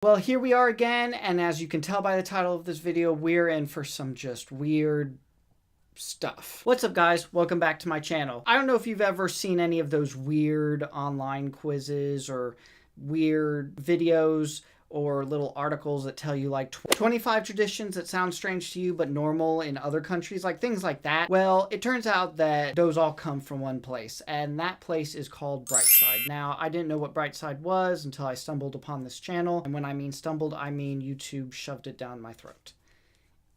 Well, here we are again, and as you can tell by the title of this video, we're in for some just weird stuff. What's up, guys? Welcome back to my channel. I don't know if you've ever seen any of those weird online quizzes or weird videos or little articles that tell you like 25 traditions that sound strange to you but normal in other countries, like things like that. Well, it turns out that those all come from one place, and that place is called Brightside. Now, I didn't know what Brightside was until I stumbled upon this channel, and when I mean stumbled, I mean YouTube shoved it down my throat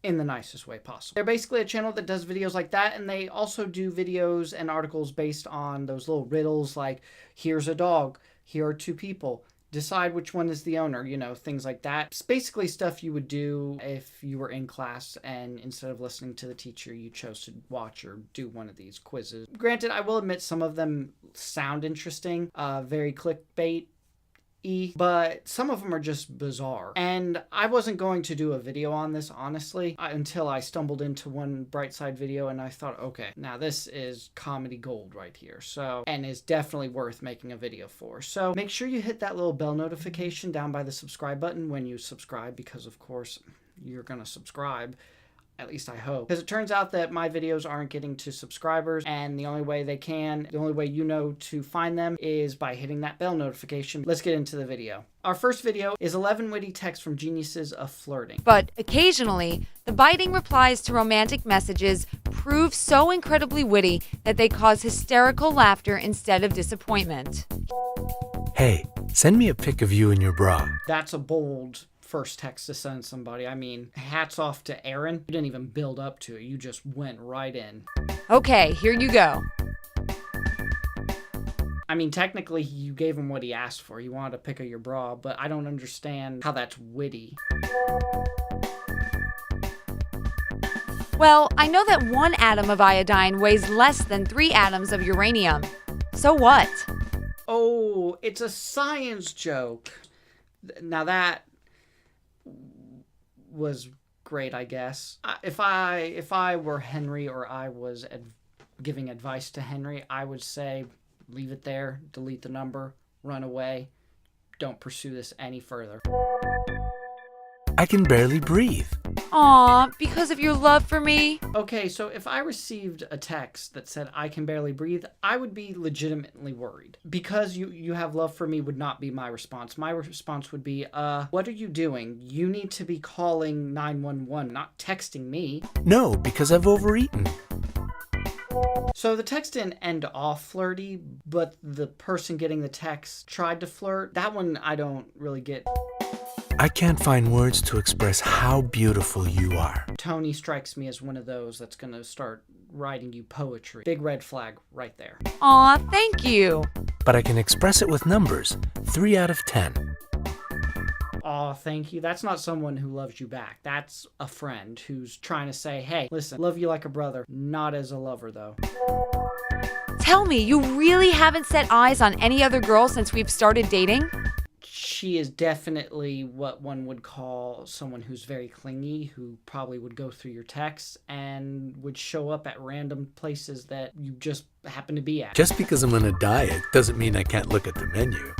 in the nicest way possible. They're basically a channel that does videos like that, and they also do videos and articles based on those little riddles like, here's a dog, here are two people, decide which one is the owner, you know, things like that. It's basically stuff you would do if you were in class and instead of listening to the teacher, you chose to watch or do one of these quizzes. Granted, I will admit some of them sound interesting, very clickbait, but some of them are just bizarre. And I wasn't going to do a video on this, honestly, until I stumbled into one Brightside video and I thought, okay, now this is comedy gold right here. So, and is definitely worth making a video for. So make sure you hit that little bell notification down by the subscribe button when you subscribe, because of course you're gonna subscribe. At least I hope. Because it turns out that my videos aren't getting to subscribers, and the only way you know to find them is by hitting that bell notification. Let's get into the video. Our first video is 11 witty texts from geniuses of flirting. But occasionally, the biting replies to romantic messages prove so incredibly witty that they cause hysterical laughter instead of disappointment. Hey, send me a pic of you in your bra. That's a bold first text to send somebody. I mean, hats off to Aaron. You didn't even build up to it. You just went right in. Okay, here you go. I mean, technically, you gave him what he asked for. You wanted a pic of your bra, but I don't understand how that's witty. Well, I know that 1 atom of iodine weighs less than 3 atoms of uranium. So what? Oh, it's a science joke. Now that was great, I guess. If I were Henry, or I was giving advice to Henry, I would say leave it there, delete the number, run away, don't pursue this any further. I can barely breathe. Aw, because of your love for me? Okay, so if I received a text that said I can barely breathe, I would be legitimately worried. Because you have love for me would not be my response. My response would be, what are you doing? You need to be calling 911, not texting me. No, because I've overeaten. So the text didn't end off flirty, but the person getting the text tried to flirt. That one I don't really get. I can't find words to express how beautiful you are. Tony strikes me as one of those that's gonna start writing you poetry. Big red flag right there. Aw, thank you. But I can express it with numbers. 3 out of 10. Aw, thank you. That's not someone who loves you back. That's a friend who's trying to say, hey, listen, love you like a brother, not as a lover though. Tell me, you really haven't set eyes on any other girl since we've started dating? She is definitely what one would call someone who's very clingy, who probably would go through your texts and would show up at random places that you just happen to be at. Just because I'm on a diet doesn't mean I can't look at the menu.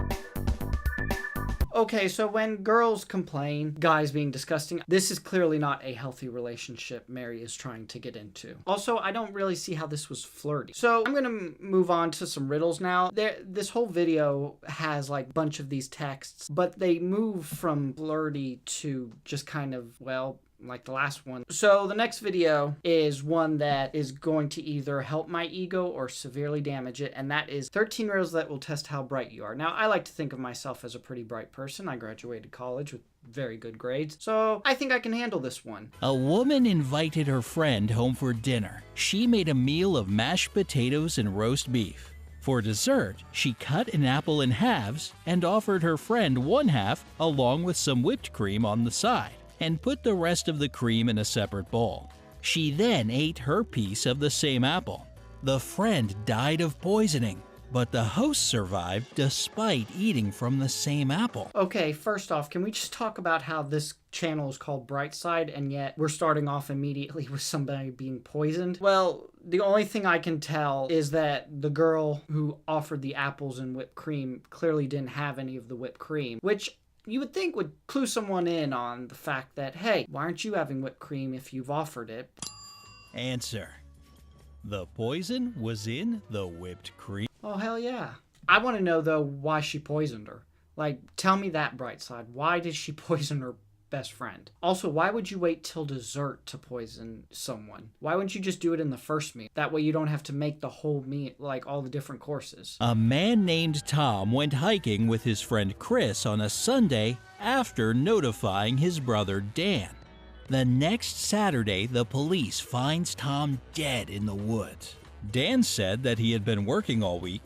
Okay, so when girls complain, guys being disgusting, this is clearly not a healthy relationship Mary is trying to get into. Also, I don't really see how this was flirty. So I'm going to move on to some riddles now. This whole video has like a bunch of these texts, but they move from flirty to just kind of, well, like the last one. So the next video is one that is going to either help my ego or severely damage it, and that is 13 riddles that will test how bright you are. Now, I like to think of myself as a pretty bright person. I graduated college with very good grades, so I think I can handle this one. A woman invited her friend home for dinner. She made a meal of mashed potatoes and roast beef. For dessert, she cut an apple in halves and offered her friend one half along with some whipped cream on the side, and put the rest of the cream in a separate bowl. She then ate her piece of the same apple. The friend died of poisoning, but the host survived despite eating from the same apple. Okay, first off, can we just talk about how this channel is called Brightside, and yet we're starting off immediately with somebody being poisoned? Well, the only thing I can tell is that the girl who offered the apples and whipped cream clearly didn't have any of the whipped cream, which you would think would clue someone in on the fact that, hey, why aren't you having whipped cream if you've offered it? Answer. The poison was in the whipped cream. Oh, hell yeah. I want to know, though, why she poisoned her. Like, tell me that, Brightside. Why did she poison her best friend? Also, why would you wait till dessert to poison someone? Why wouldn't you just do it in the first meal? That way you don't have to make the whole meal, like all the different courses. A man named Tom went hiking with his friend Chris on a Sunday after notifying his brother Dan. The next Saturday, the police finds Tom dead in the woods. Dan said that he had been working all week.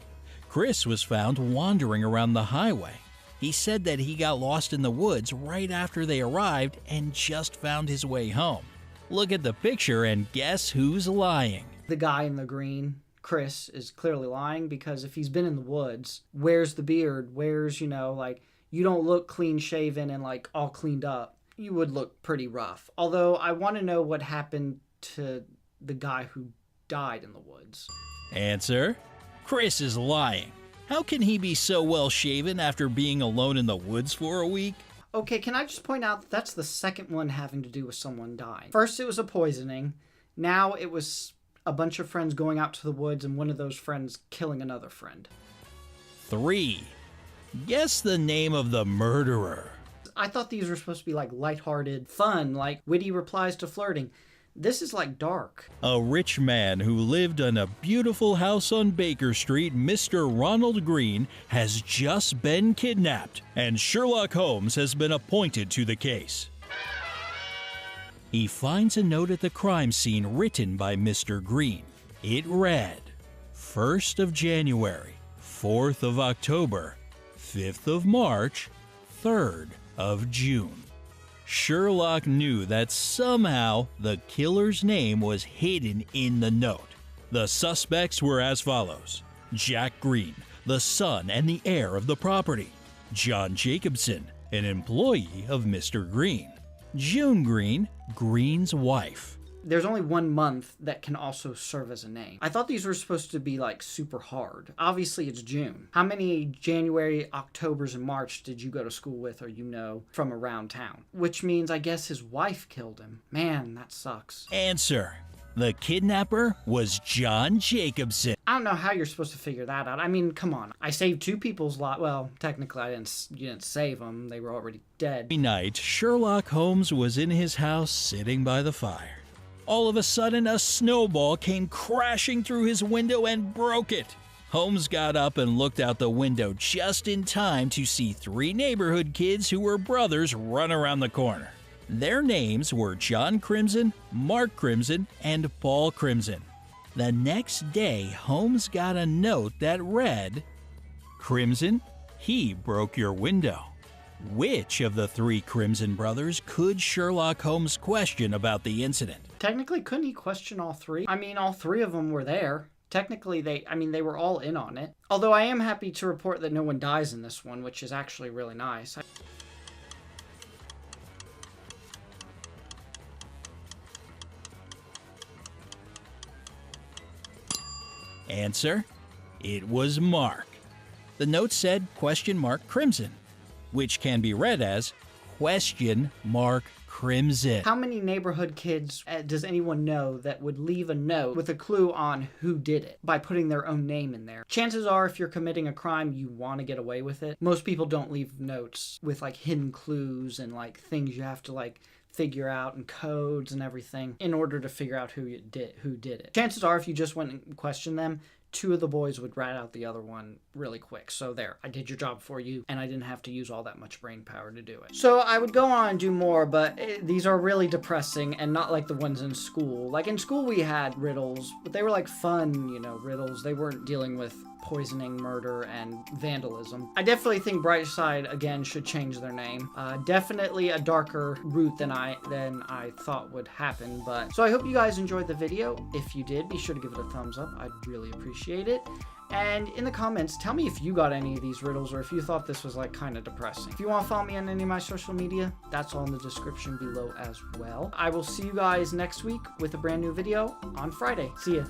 Chris was found wandering around the highway. He said that he got lost in the woods right after they arrived and just found his way home. Look at the picture and guess who's lying. The guy in the green, Chris, is clearly lying because if he's been in the woods, where's the beard? Where's, like, you don't look clean shaven and like all cleaned up. You would look pretty rough. Although I want to know what happened to the guy who died in the woods. Answer. Chris is lying. How can he be so well shaven after being alone in the woods for a week? Okay, can I just point out that that's the second one having to do with someone dying. First it was a poisoning. Now it was a bunch of friends going out to the woods and one of those friends killing another friend. 3. Guess the name of the murderer. I thought these were supposed to be like lighthearted, fun, like witty replies to flirting. This is like dark. A rich man who lived in a beautiful house on Baker Street, Mr. Ronald Green, has just been kidnapped, and Sherlock Holmes has been appointed to the case. He finds a note at the crime scene written by Mr. Green. It read, 1st of January, 4th of October, 5th of March, 3rd of June. Sherlock knew that somehow the killer's name was hidden in the note. The suspects were as follows: Jack Green, the son and the heir of the property; John Jacobson, an employee of Mr. Green; June Green, Green's wife. There's only 1 month that can also serve as a name. I thought these were supposed to be like super hard. Obviously it's June. How many January, Octobers, and March did you go to school with or from around town? Which means I guess his wife killed him. Man, that sucks. Answer. The kidnapper was John Jacobson. I don't know how you're supposed to figure that out. I mean, come on. I saved 2 people's lives. Well, technically you didn't save them. They were already dead. Every night, Sherlock Holmes was in his house sitting by the fire. All of a sudden, a snowball came crashing through his window and broke it. Holmes got up and looked out the window just in time to see 3 neighborhood kids who were brothers run around the corner. Their names were John Crimson, Mark Crimson, and Paul Crimson. The next day, Holmes got a note that read, Crimson, he broke your window. Which of the 3 Crimson brothers could Sherlock Holmes question about the incident? Technically, couldn't he question all 3? I mean, all 3 of them were there. Technically, they were all in on it. Although I am happy to report that no one dies in this one, which is actually really nice. Answer. It was Mark. The note said Crimson, which can be read as Crimson. How many neighborhood kids does anyone know that would leave a note with a clue on who did it by putting their own name in there? Chances are if you're committing a crime, you want to get away with it. Most people don't leave notes with like hidden clues and like things you have to like figure out and codes and everything in order to figure out who did it. Chances are if you just went and questioned them, 2 of the boys would rat out the other one really quick. So there, I did your job for you, and I didn't have to use all that much brain power to do it. So I would go on and do more, but these are really depressing and not like the ones in school. Like in school we had riddles, but they were like fun, riddles. They weren't dealing with poisoning, murder, and vandalism. I definitely think Brightside, again, should change their name. Definitely a darker route than I thought would happen, but... So I hope you guys enjoyed the video. If you did, be sure to give it a thumbs up. I'd really appreciate it. And in the comments, tell me if you got any of these riddles or if you thought this was like kind of depressing. If you want to follow me on any of my social media, that's all in the description below as well. I will see you guys next week with a brand new video on Friday. See ya.